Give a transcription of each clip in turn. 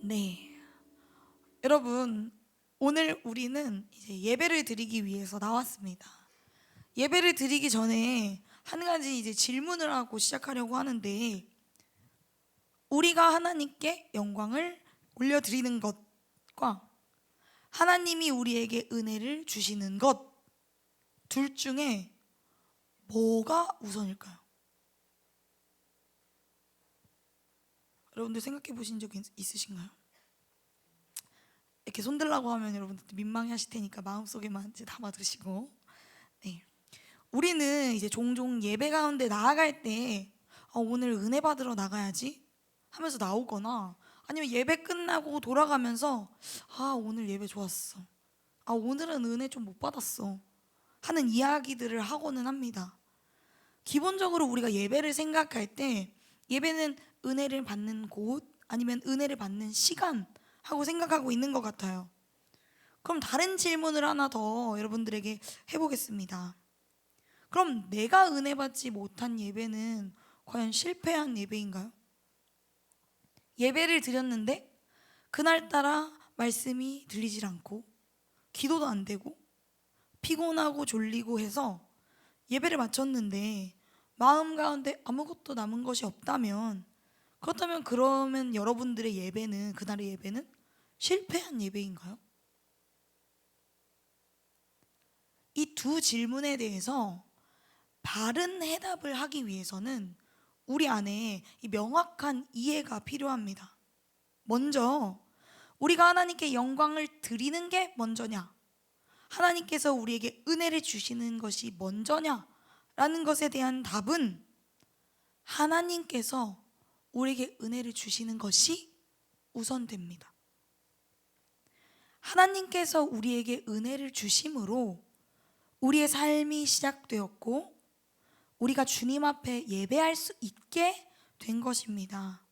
네. 여러분, 오늘 우리는 이제 예배를 드리기 위해서 나왔습니다. 예배를 드리기 전에 한 가지 이제 질문을 하고 시작하려고 하는데, 우리가 하나님께 영광을 올려드리는 것과 하나님이 우리에게 은혜를 주시는 것, 둘 중에 뭐가 우선일까요? 여러분들 생각해 보신 적 있으신가요? 이렇게 손들라고 하면 여러분들 민망해 하실 테니까 마음속에만 이제 담아두시고. 네. 우리는 이제 종종 예배 가운데 나아갈 때 오늘 은혜 받으러 나가야지 하면서 나오거나, 아니면 예배 끝나고 돌아가면서 오늘 예배 좋았어, 오늘은 은혜 좀 못 받았어 하는 이야기들을 하고는 합니다. 기본적으로 우리가 예배를 생각할 때 예배는 은혜를 받는 곳, 아니면 은혜를 받는 시간 하고 생각하고 있는 것 같아요. 그럼 다른 질문을 하나 더 여러분들에게 해보겠습니다. 그럼 내가 은혜 받지 못한 예배는 과연 실패한 예배인가요? 예배를 드렸는데 그날따라 말씀이 들리질 않고 기도도 안 되고 피곤하고 졸리고 해서 예배를 마쳤는데 마음 가운데 아무것도 남은 것이 없다면, 그러면 여러분들의 예배는, 그날의 예배는 실패한 예배인가요? 이 두 질문에 대해서 바른 해답을 하기 위해서는 우리 안에 이 명확한 이해가 필요합니다. 먼저 우리가 하나님께 영광을 드리는 게 먼저냐, 하나님께서 우리에게 은혜를 주시는 것이 먼저냐 라는 것에 대한 답은, 하나님께서 우리에게 은혜를 주시는 것이 우선됩니다. 하나님께서 우리에게 은혜를 주심으로 우리의 삶이 시작되었고 우리가 주님 앞에 예배할 수 있게 된 것입니다.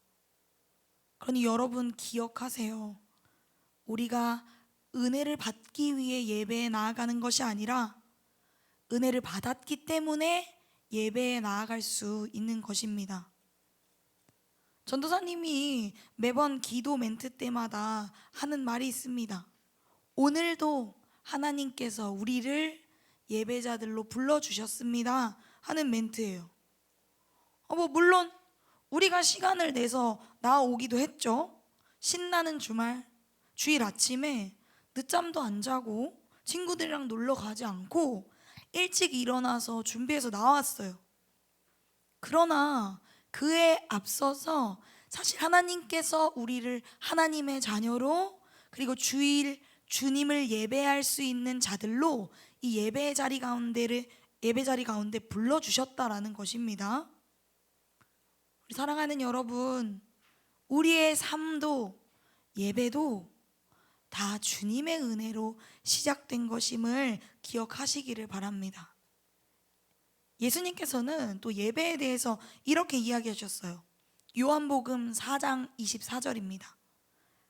그러니 여러분 기억하세요. 우리가 은혜를 받기 위해 예배에 나아가는 것이 아니라 은혜를 받았기 때문에 예배에 나아갈 수 있는 것입니다. 전도사님이 매번 기도 멘트 때마다 하는 말이 있습니다. 오늘도 하나님께서 우리를 예배자들로 불러주셨습니다 하는 멘트예요. 물론 우리가 시간을 내서 나오기도 했죠. 신나는 주일 아침에 늦잠도 안 자고 친구들이랑 놀러 가지 않고 일찍 일어나서 준비해서 나왔어요. 그러나 그에 앞서서 사실 하나님께서 우리를 하나님의 자녀로, 그리고 주님을 예배할 수 있는 자들로 이 예배 자리 가운데 불러주셨다라는 것입니다. 우리 사랑하는 여러분, 우리의 삶도 예배도 다 주님의 은혜로 시작된 것임을 기억하시기를 바랍니다. 예수님께서는 또 예배에 대해서 이렇게 이야기하셨어요. 요한복음 4장 24절입니다.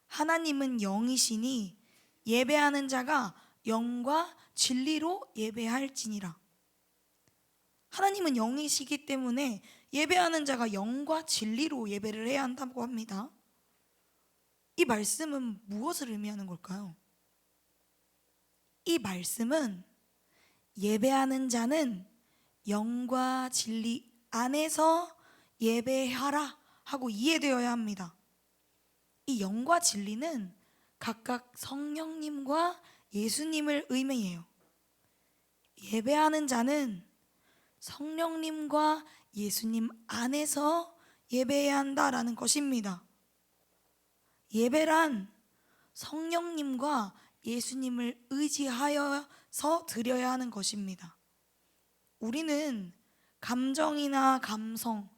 하나님은 영이시니 예배하는 자가 영과 진리로 예배할지니라. 하나님은 영이시기 때문에 예배하는 자가 영과 진리로 예배를 해야 한다고 합니다. 이 말씀은 무엇을 의미하는 걸까요? 이 말씀은 예배하는 자는 영과 진리 안에서 예배하라 하고 이해되어야 합니다. 이 영과 진리는 각각 성령님과 예수님을 의미해요. 예배하는 자는 성령님과 예수님 안에서 예배해야 한다라는 것입니다. 예배란 성령님과 예수님을 의지하여서 드려야 하는 것입니다. 우리는 감정이나 감성,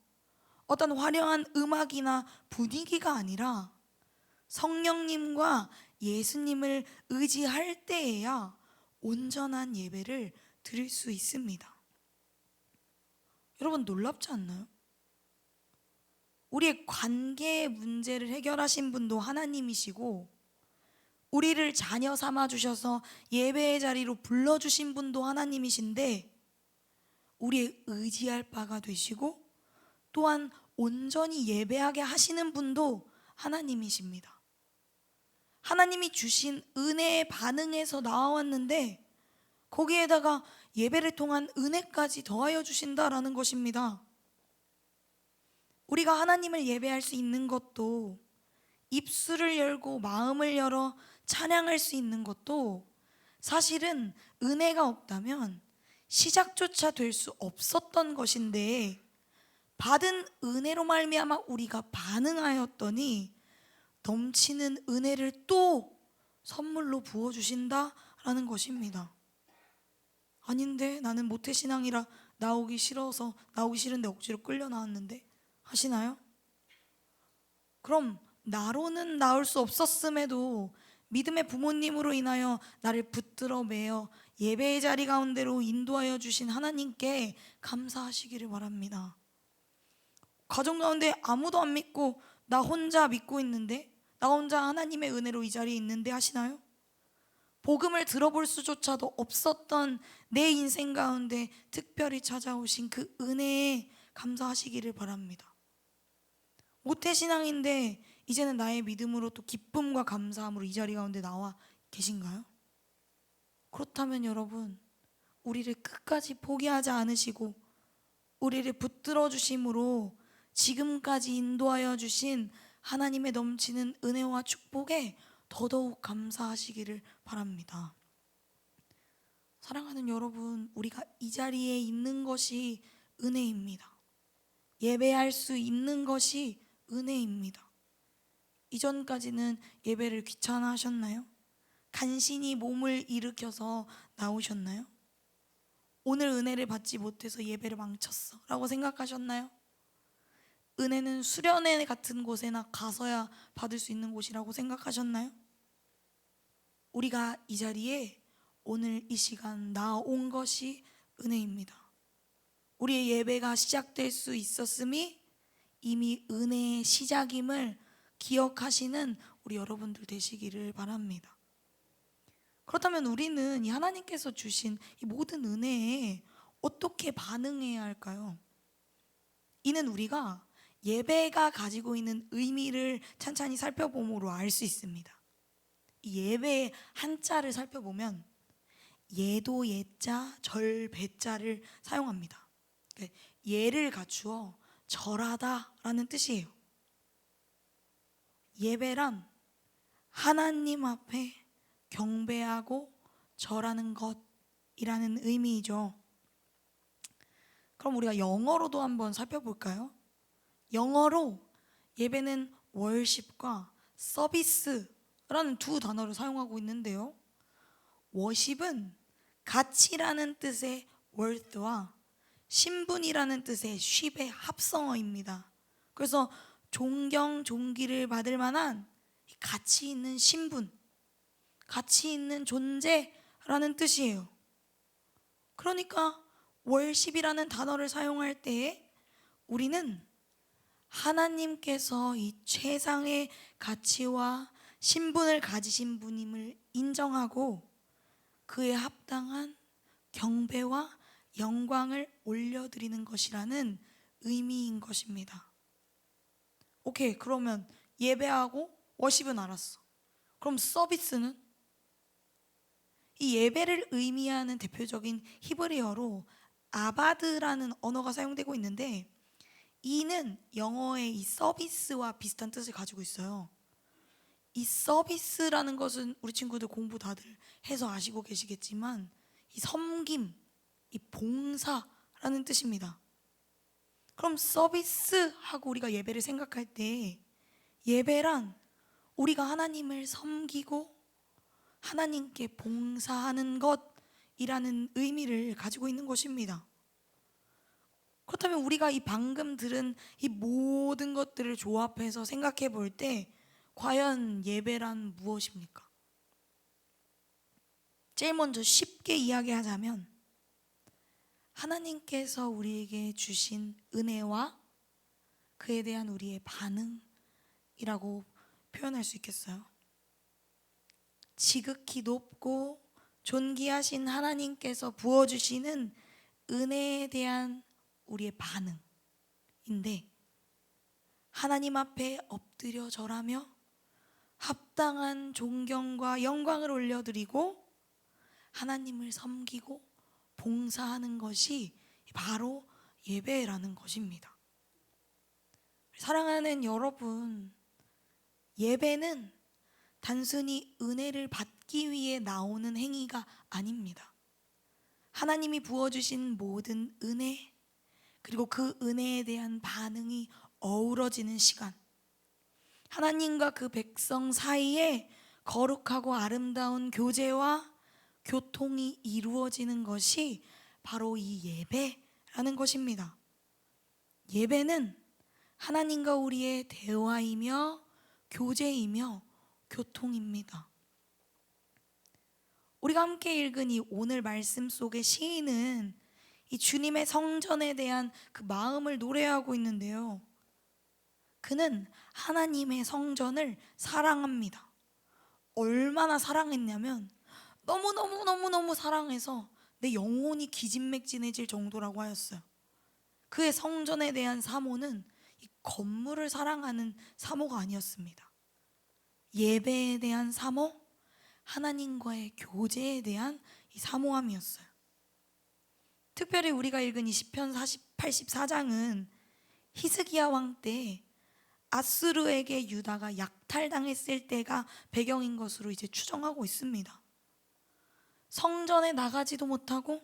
어떤 화려한 음악이나 분위기가 아니라 성령님과 예수님을 의지할 때에야 온전한 예배를 드릴 수 있습니다. 여러분 놀랍지 않나요? 우리의 관계의 문제를 해결하신 분도 하나님이시고, 우리를 자녀 삼아 주셔서 예배의 자리로 불러주신 분도 하나님이신데, 우리의 의지할 바가 되시고 또한 온전히 예배하게 하시는 분도 하나님이십니다. 하나님이 주신 은혜에 반응해서 나와왔는데 거기에다가 예배를 통한 은혜까지 더하여 주신다라는 것입니다. 우리가 하나님을 예배할 수 있는 것도, 입술을 열고 마음을 열어 찬양할 수 있는 것도 사실은 은혜가 없다면 시작조차 될 수 없었던 것인데, 받은 은혜로 말미암아 우리가 반응하였더니 넘치는 은혜를 또 선물로 부어주신다라는 것입니다. 아닌데 나는 모태신앙이라 나오기 싫은데 억지로 끌려 나왔는데 하시나요? 그럼 나로는 나올 수 없었음에도 믿음의 부모님으로 인하여 나를 붙들어 매어 예배의 자리 가운데로 인도하여 주신 하나님께 감사하시기를 바랍니다. 가정 가운데 아무도 안 믿고 나 혼자 믿고 있는데, 나 혼자 하나님의 은혜로 이 자리에 있는데 하시나요? 복음을 들어볼 수조차도 없었던 내 인생 가운데 특별히 찾아오신 그 은혜에 감사하시기를 바랍니다. 모태신앙인데 이제는 나의 믿음으로 또 기쁨과 감사함으로 이 자리 가운데 나와 계신가요? 그렇다면 여러분, 우리를 끝까지 포기하지 않으시고 우리를 붙들어 주심으로 지금까지 인도하여 주신 하나님의 넘치는 은혜와 축복에 더더욱 감사하시기를 바랍니다. 사랑하는 여러분, 우리가 이 자리에 있는 것이 은혜입니다. 예배할 수 있는 것이 은혜입니다. 이전까지는 예배를 귀찮아 하셨나요? 간신히 몸을 일으켜서 나오셨나요? 오늘 은혜를 받지 못해서 예배를 망쳤어 라고 생각하셨나요? 은혜는 수련회 같은 곳에나 가서야 받을 수 있는 곳이라고 생각하셨나요? 우리가 이 자리에 오늘 이 시간 나온 것이 은혜입니다. 우리의 예배가 시작될 수 있었음이 이미 은혜의 시작임을 기억하시는 우리 여러분들 되시기를 바랍니다. 그렇다면 우리는 이 하나님께서 주신 이 모든 은혜에 어떻게 반응해야 할까요? 이는 우리가 예배가 가지고 있는 의미를 찬찬히 살펴봄으로 알 수 있습니다. 이 예배의 한자를 살펴보면 예도 예자, 절 배자를 사용합니다. 예를 갖추어 절하다라는 뜻이에요. 예배란 하나님 앞에 경배하고 절하는 것이라는 의미이죠. 그럼 우리가 영어로도 한번 살펴볼까요? 영어로 예배는 월십과 서비스라는 두 단어를 사용하고 있는데요. 워십은 가치라는 뜻의 worth와 신분이라는 뜻의 쉽의 합성어입니다. 그래서 존경, 존귀를 받을 만한 가치 있는 신분, 가치 있는 존재라는 뜻이에요. 그러니까 월십이라는 단어를 사용할 때에 우리는 하나님께서 이 최상의 가치와 신분을 가지신 분임을 인정하고 그에 합당한 경배와 영광을 올려드리는 것이라는 의미인 것입니다. 오케이, 그러면 예배하고 워십은 알았어. 그럼 서비스는? 이 예배를 의미하는 대표적인 히브리어로 아바드라는 언어가 사용되고 있는데, 이는 영어의 이 서비스와 비슷한 뜻을 가지고 있어요. 이 서비스라는 것은 우리 친구들 공부 다들 해서 아시고 계시겠지만 이 섬김, 이 봉사라는 뜻입니다. 그럼 서비스하고 우리가 예배를 생각할 때 예배란 우리가 하나님을 섬기고 하나님께 봉사하는 것이라는 의미를 가지고 있는 것입니다. 그렇다면 우리가 이 방금 들은 이 모든 것들을 조합해서 생각해 볼 때 과연 예배란 무엇입니까? 제일 먼저 쉽게 이야기하자면 하나님께서 우리에게 주신 은혜와 그에 대한 우리의 반응이라고 표현할 수 있겠어요. 지극히 높고 존귀하신 하나님께서 부어주시는 은혜에 대한 우리의 반응인데, 하나님 앞에 엎드려 절하며 합당한 존경과 영광을 올려드리고 하나님을 섬기고 봉사하는 것이 바로 예배라는 것입니다. 사랑하는 여러분, 예배는 단순히 은혜를 받기 위해 나오는 행위가 아닙니다. 하나님이 부어주신 모든 은혜, 그리고 그 은혜에 대한 반응이 어우러지는 시간, 하나님과 그 백성 사이에 거룩하고 아름다운 교제와 교통이 이루어지는 것이 바로 이 예배라는 것입니다. 예배는 하나님과 우리의 대화이며 교제이며 교통입니다. 우리가 함께 읽은 이 오늘 말씀 속의 시인은 이 주님의 성전에 대한 그 마음을 노래하고 있는데요, 그는 하나님의 성전을 사랑합니다. 얼마나 사랑했냐면 너무너무 사랑해서 내 영혼이 기진맥진해질 정도라고 하였어요. 그의 성전에 대한 사모는 이 건물을 사랑하는 사모가 아니었습니다. 예배에 대한 사모, 하나님과의 교제에 대한 이 사모함이었어요. 특별히 우리가 읽은 이 시편 84장은 히스기야 왕 때 아수르에게 유다가 약탈당했을 때가 배경인 것으로 이제 추정하고 있습니다. 성전에 나가지도 못하고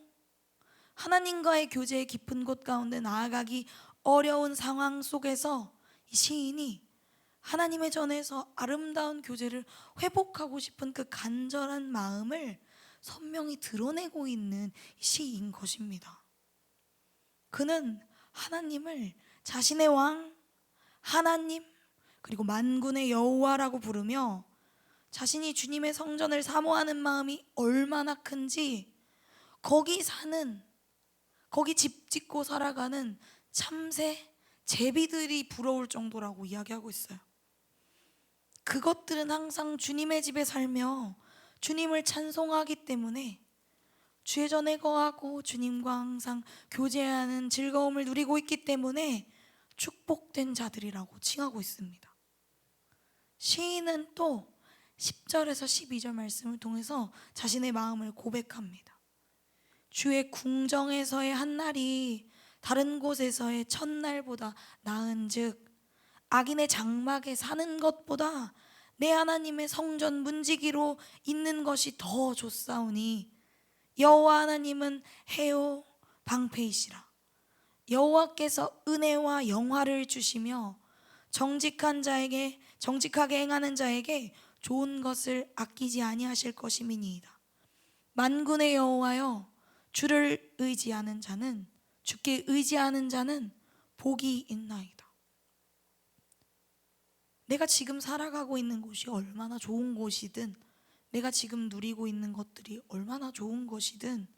하나님과의 교제의 깊은 곳 가운데 나아가기 어려운 상황 속에서 이 시인이 하나님의 전에서 아름다운 교제를 회복하고 싶은 그 간절한 마음을 선명히 드러내고 있는 시인 것입니다. 그는 하나님을 자신의 왕, 하나님, 그리고 만군의 여호와라고 부르며 자신이 주님의 성전을 사모하는 마음이 얼마나 큰지 거기 집 짓고 살아가는 참새, 제비들이 부러울 정도라고 이야기하고 있어요. 그것들은 항상 주님의 집에 살며 주님을 찬송하기 때문에 주의 전에 거하고 주님과 항상 교제하는 즐거움을 누리고 있기 때문에 축복된 자들이라고 칭하고 있습니다. 시인은 또 10절에서 12절 말씀을 통해서 자신의 마음을 고백합니다. 주의 궁정에서의 한날이 다른 곳에서의 첫날보다 나은즉 악인의 장막에 사는 것보다 내 하나님의 성전 문지기로 있는 것이 더 좋사오니 여호와 하나님은 해요 방패이시라. 여호와께서 은혜와 영화를 주시며 정직하게 행하는 자에게 좋은 것을 아끼지 아니하실 것임이니이다. 만군의 여호와여, 주를 의지하는 자는, 주께 의지하는 자는 복이 있나이다. 내가 지금 살아가고 있는 곳이 얼마나 좋은 곳이든, 내가 지금 누리고 있는 것들이 얼마나 좋은 것이든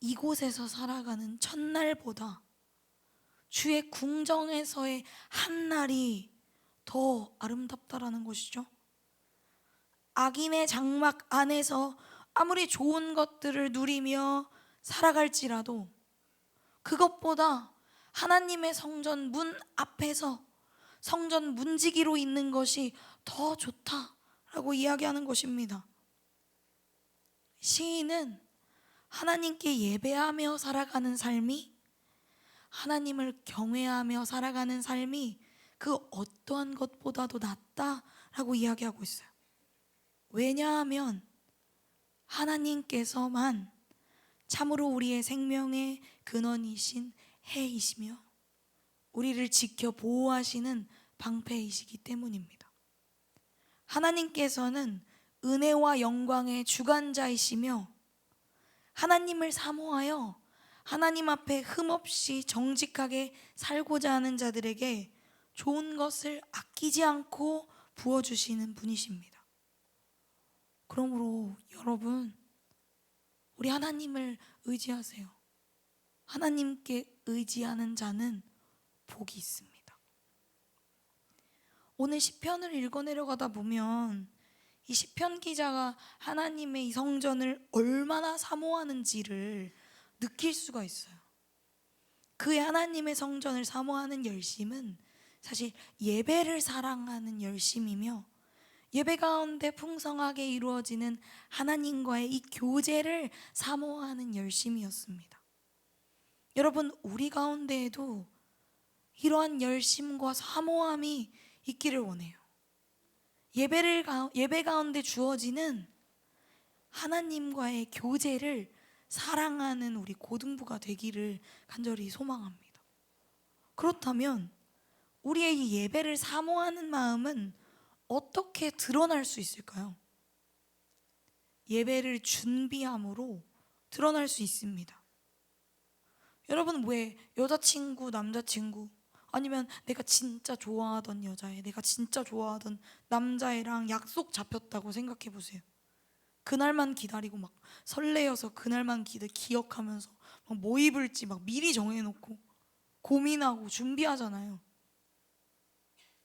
이곳에서 살아가는 첫날보다 주의 궁정에서의 한날이 더 아름답다라는 것이죠. 악인의 장막 안에서 아무리 좋은 것들을 누리며 살아갈지라도 그것보다 하나님의 성전 문 앞에서 성전 문지기로 있는 것이 더 좋다라고 이야기하는 것입니다. 시인은 하나님께 예배하며 살아가는 삶이, 하나님을 경외하며 살아가는 삶이 그 어떠한 것보다도 낫다라고 이야기하고 있어요. 왜냐하면 하나님께서만 참으로 우리의 생명의 근원이신 해이시며 우리를 지켜 보호하시는 방패이시기 때문입니다. 하나님께서는 은혜와 영광의 주관자이시며 하나님을 사모하여 하나님 앞에 흠없이 정직하게 살고자 하는 자들에게 좋은 것을 아끼지 않고 부어주시는 분이십니다. 그러므로 여러분, 우리 하나님을 의지하세요. 하나님께 의지하는 자는 복이 있습니다. 오늘 시편을 읽어내려가다 보면 이 시편 기자가 하나님의 이 성전을 얼마나 사모하는지를 느낄 수가 있어요. 그의 하나님의 성전을 사모하는 열심은 사실 예배를 사랑하는 열심이며 예배 가운데 풍성하게 이루어지는 하나님과의 이 교제를 사모하는 열심이었습니다. 여러분, 우리 가운데에도 이러한 열심과 사모함이 있기를 원해요. 예배 가운데 주어지는 하나님과의 교제를 사랑하는 우리 고등부가 되기를 간절히 소망합니다. 그렇다면 우리의 이 예배를 사모하는 마음은 어떻게 드러날 수 있을까요? 예배를 준비함으로 드러날 수 있습니다. 여러분, 왜 여자친구, 남자친구, 아니면 내가 진짜 좋아하던 여자애, 내가 진짜 좋아하던 남자애랑 약속 잡혔다고 생각해 보세요. 그날만 기다리고 막 설레어서 그날만 기억하면서 막 뭐 입을지 막 미리 정해놓고 고민하고 준비하잖아요.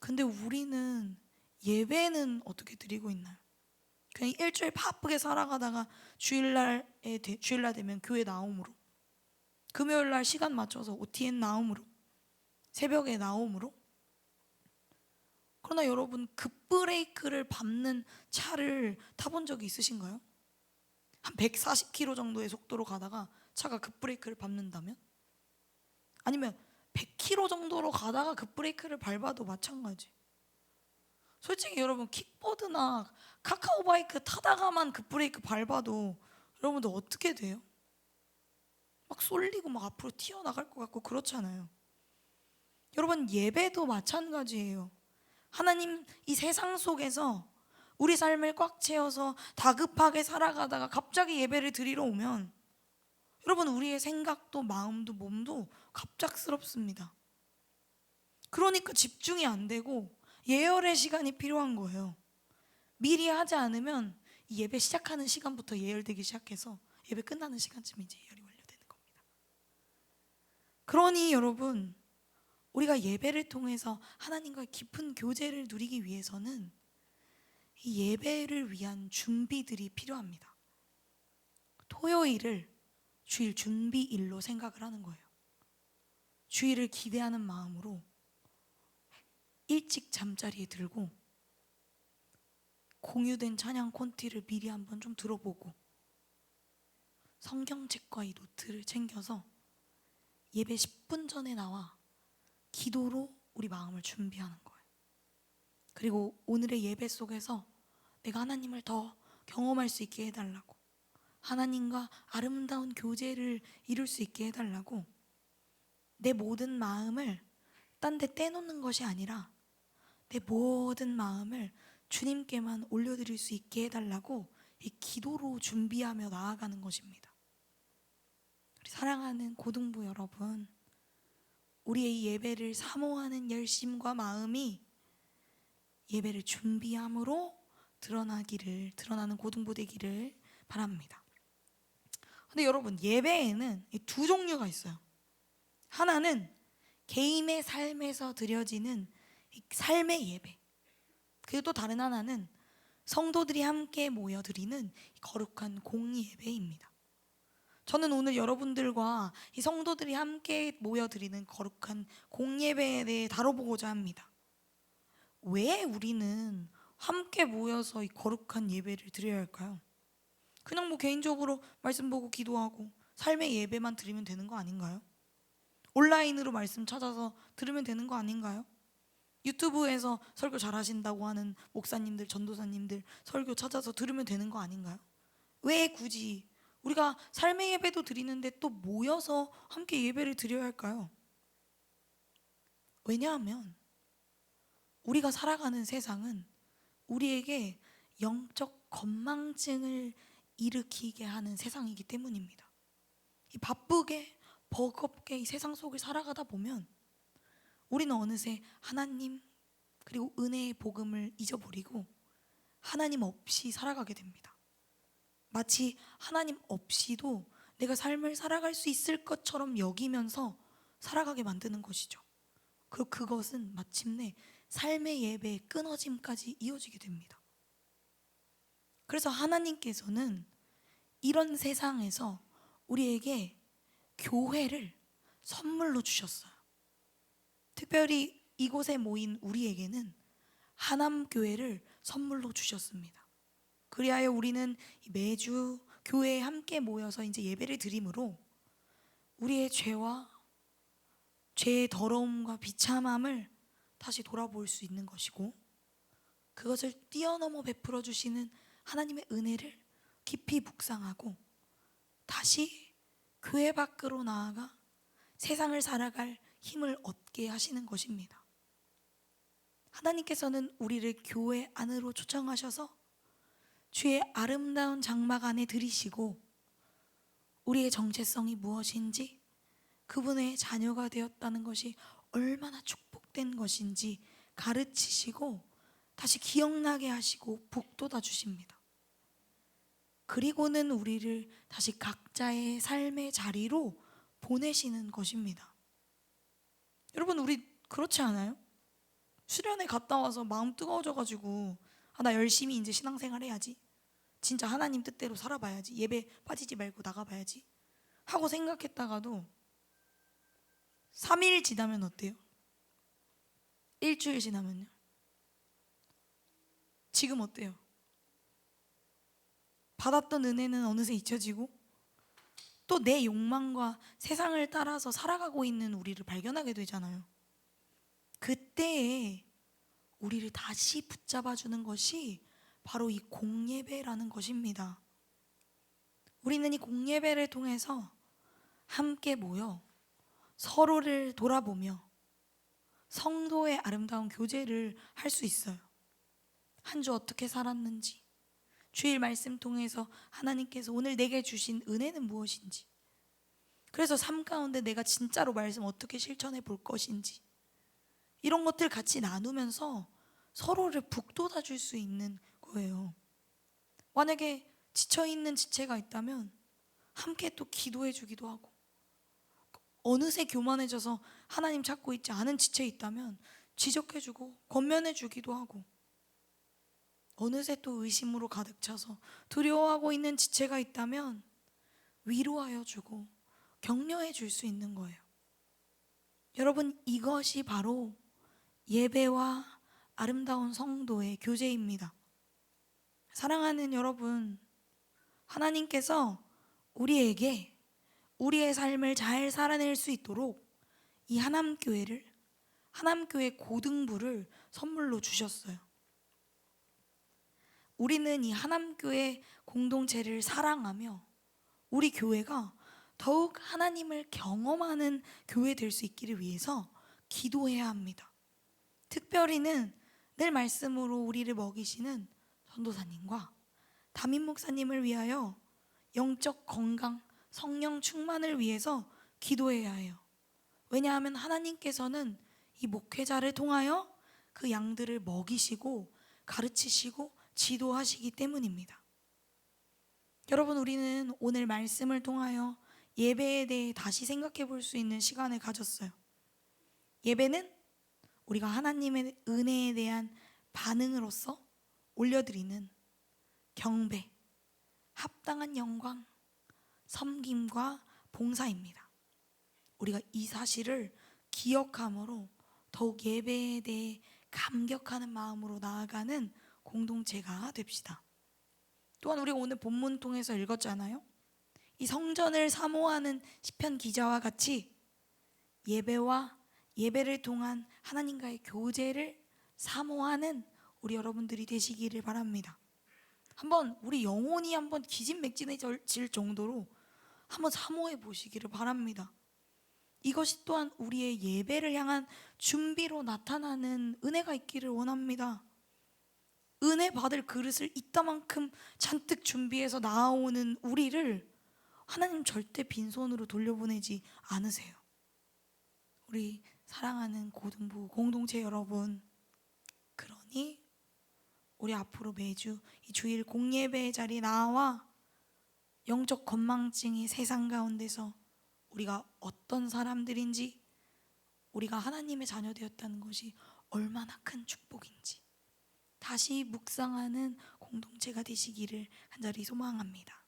근데 우리는 예배는 어떻게 드리고 있나요? 그냥 일주일 바쁘게 살아가다가 주일날 되면 교회 나옴으로, 금요일날 시간 맞춰서 OTN 나옴으로, 새벽에 나옴으로. 그러나 여러분, 급브레이크를 밟는 차를 타본 적이 있으신가요? 한 140km 정도의 속도로 가다가 차가 급브레이크를 밟는다면? 아니면 100km 정도로 가다가 급브레이크를 밟아도 마찬가지. 솔직히 여러분, 킥보드나 카카오바이크 타다가만 급브레이크 밟아도 여러분들 어떻게 돼요? 막 쏠리고 막 앞으로 튀어나갈 것 같고 그렇잖아요. 여러분, 예배도 마찬가지예요. 하나님 이 세상 속에서 우리 삶을 꽉 채워서 다급하게 살아가다가 갑자기 예배를 드리러 오면 여러분, 우리의 생각도 마음도 몸도 갑작스럽습니다. 그러니까 집중이 안 되고 예열의 시간이 필요한 거예요. 미리 하지 않으면 이 예배 시작하는 시간부터 예열되기 시작해서 예배 끝나는 시간쯤에 이제 예열이 완료되는 겁니다. 그러니 여러분, 우리가 예배를 통해서 하나님과의 깊은 교제를 누리기 위해서는 이 예배를 위한 준비들이 필요합니다. 토요일을 주일 준비일로 생각을 하는 거예요. 주일을 기대하는 마음으로 일찍 잠자리에 들고 공유된 찬양 콘티를 미리 한번 좀 들어보고 성경책과 이 노트를 챙겨서 예배 10분 전에 나와 기도로 우리 마음을 준비하는 거예요. 그리고 오늘의 예배 속에서 내가 하나님을 더 경험할 수 있게 해달라고, 하나님과 아름다운 교제를 이룰 수 있게 해달라고 내 모든 마음을 딴 데 떼놓는 것이 아니라 내 모든 마음을 주님께만 올려드릴 수 있게 해달라고 이 기도로 준비하며 나아가는 것입니다. 우리 사랑하는 고등부 여러분, 우리의 이 예배를 사모하는 열심과 마음이 예배를 준비함으로 드러나는 고등부 되기를 바랍니다. 근데 여러분, 예배에는 이 두 종류가 있어요. 하나는 개인의 삶에서 드려지는 삶의 예배, 그리고 또 다른 하나는 성도들이 함께 모여 드리는 거룩한 공예배입니다. 저는 오늘 여러분들과 이 성도들이 함께 모여 드리는 거룩한 공예배에 대해 다뤄보고자 합니다. 왜 우리는 함께 모여서 이 거룩한 예배를 드려야 할까요? 그냥 뭐 개인적으로 말씀 보고 기도하고 삶의 예배만 드리면 되는 거 아닌가요? 온라인으로 말씀 찾아서 들으면 되는 거 아닌가요? 유튜브에서 설교 잘하신다고 하는 목사님들, 전도사님들 설교 찾아서 들으면 되는 거 아닌가요? 왜 굳이 우리가 삶의 예배도 드리는데 또 모여서 함께 예배를 드려야 할까요? 왜냐하면 우리가 살아가는 세상은 우리에게 영적 건망증을 일으키게 하는 세상이기 때문입니다. 이 바쁘게 버겁게 이 세상 속을 살아가다 보면 우리는 어느새 하나님 그리고 은혜의 복음을 잊어버리고 하나님 없이 살아가게 됩니다. 마치 하나님 없이도 내가 삶을 살아갈 수 있을 것처럼 여기면서 살아가게 만드는 것이죠. 그리고 그것은 마침내 삶의 예배의 끊어짐까지 이어지게 됩니다. 그래서 하나님께서는 이런 세상에서 우리에게 교회를 선물로 주셨어요. 특별히 이곳에 모인 우리에게는 하남교회를 선물로 주셨습니다. 그리하여 우리는 매주 교회에 함께 모여서 이제 예배를 드림으로 우리의 죄와 죄의 더러움과 비참함을 다시 돌아볼 수 있는 것이고, 그것을 뛰어넘어 베풀어 주시는 하나님의 은혜를 깊이 묵상하고 다시 교회 밖으로 나아가 세상을 살아갈 힘을 얻게 하시는 것입니다. 하나님께서는 우리를 교회 안으로 초청하셔서 주의 아름다운 장막 안에 들이시고 우리의 정체성이 무엇인지, 그분의 자녀가 되었다는 것이 얼마나 축복된 것인지 가르치시고 다시 기억나게 하시고 북돋아 주십니다. 그리고는 우리를 다시 각자의 삶의 자리로 보내시는 것입니다. 여러분, 우리 그렇지 않아요? 수련회 갔다 와서 마음 뜨거워져가지고 나 열심히 이제 신앙생활 해야지, 진짜 하나님 뜻대로 살아봐야지, 예배 빠지지 말고 나가봐야지 하고 생각했다가도 3일 지나면 어때요? 일주일 지나면요? 지금 어때요? 받았던 은혜는 어느새 잊혀지고 또 내 욕망과 세상을 따라서 살아가고 있는 우리를 발견하게 되잖아요. 그때에 우리를 다시 붙잡아주는 것이 바로 이 공예배라는 것입니다. 우리는 이 공예배를 통해서 함께 모여 서로를 돌아보며 성도의 아름다운 교제를 할 수 있어요. 한 주 어떻게 살았는지, 주일 말씀 통해서 하나님께서 오늘 내게 주신 은혜는 무엇인지, 그래서 삶 가운데 내가 진짜로 말씀 어떻게 실천해 볼 것인지, 이런 것들 같이 나누면서 서로를 북돋아 줄 수 있는 거예요. 만약에 지쳐있는 지체가 있다면 함께 또 기도해 주기도 하고, 어느새 교만해져서 하나님 찾고 있지 않은 지체 있다면 지적해 주고 권면해 주기도 하고, 어느새 또 의심으로 가득 차서 두려워하고 있는 지체가 있다면 위로하여 주고 격려해 줄 수 있는 거예요. 여러분, 이것이 바로 예배와 아름다운 성도의 교제입니다. 사랑하는 여러분, 하나님께서 우리에게 우리의 삶을 잘 살아낼 수 있도록 이 하남교회를, 하남교회 고등부를 선물로 주셨어요. 우리는 이 하남교회 공동체를 사랑하며 우리 교회가 더욱 하나님을 경험하는 교회 될 수 있기를 위해서 기도해야 합니다. 특별히는 늘 말씀으로 우리를 먹이시는 전도사님과 담임 목사님을 위하여 영적 건강, 성령 충만을 위해서 기도해야 해요. 왜냐하면 하나님께서는 이 목회자를 통하여 그 양들을 먹이시고 가르치시고 지도하시기 때문입니다. 여러분, 우리는 오늘 말씀을 통하여 예배에 대해 다시 생각해 볼 수 있는 시간을 가졌어요. 예배는 우리가 하나님의 은혜에 대한 반응으로서 올려드리는 경배, 합당한 영광, 섬김과 봉사입니다. 우리가 이 사실을 기억함으로 더욱 예배에 대해 감격하는 마음으로 나아가는 공동체가 됩시다. 또한 우리가 오늘 본문 통해서 읽었잖아요. 이 성전을 사모하는 시편 기자와 같이 예배와 예배를 통한 하나님과의 교제를 사모하는 우리 여러분들이 되시기를 바랍니다. 한번 우리 영혼이 한번 기진맥진해질 정도로 한번 사모해 보시기를 바랍니다. 이것이 또한 우리의 예배를 향한 준비로 나타나는 은혜가 있기를 원합니다. 은혜 받을 그릇을 이따만큼 잔뜩 준비해서 나아오는 우리를 하나님 절대 빈손으로 돌려보내지 않으세요. 우리 사랑하는 고등부 공동체 여러분, 그러니 우리 앞으로 매주 이 주일 공예배의 자리에 나와 영적 건망증이 세상 가운데서 우리가 어떤 사람들인지, 우리가 하나님의 자녀 되었다는 것이 얼마나 큰 축복인지 다시 묵상하는 공동체가 되시기를 간절히 소망합니다.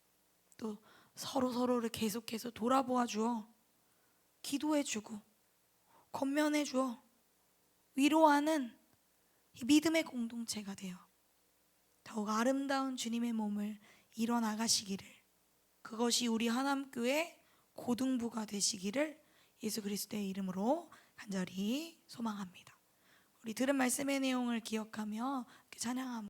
또 서로를 계속해서 돌아보아 주어 기도해 주고 권면해 주어 위로하는 이 믿음의 공동체가 되어 더욱 아름다운 주님의 몸을 이뤄나가시기를, 그것이 우리 하남교회 고등부가 되시기를 예수 그리스도의 이름으로 간절히 소망합니다. 우리 들은 말씀의 내용을 기억하며 찬양함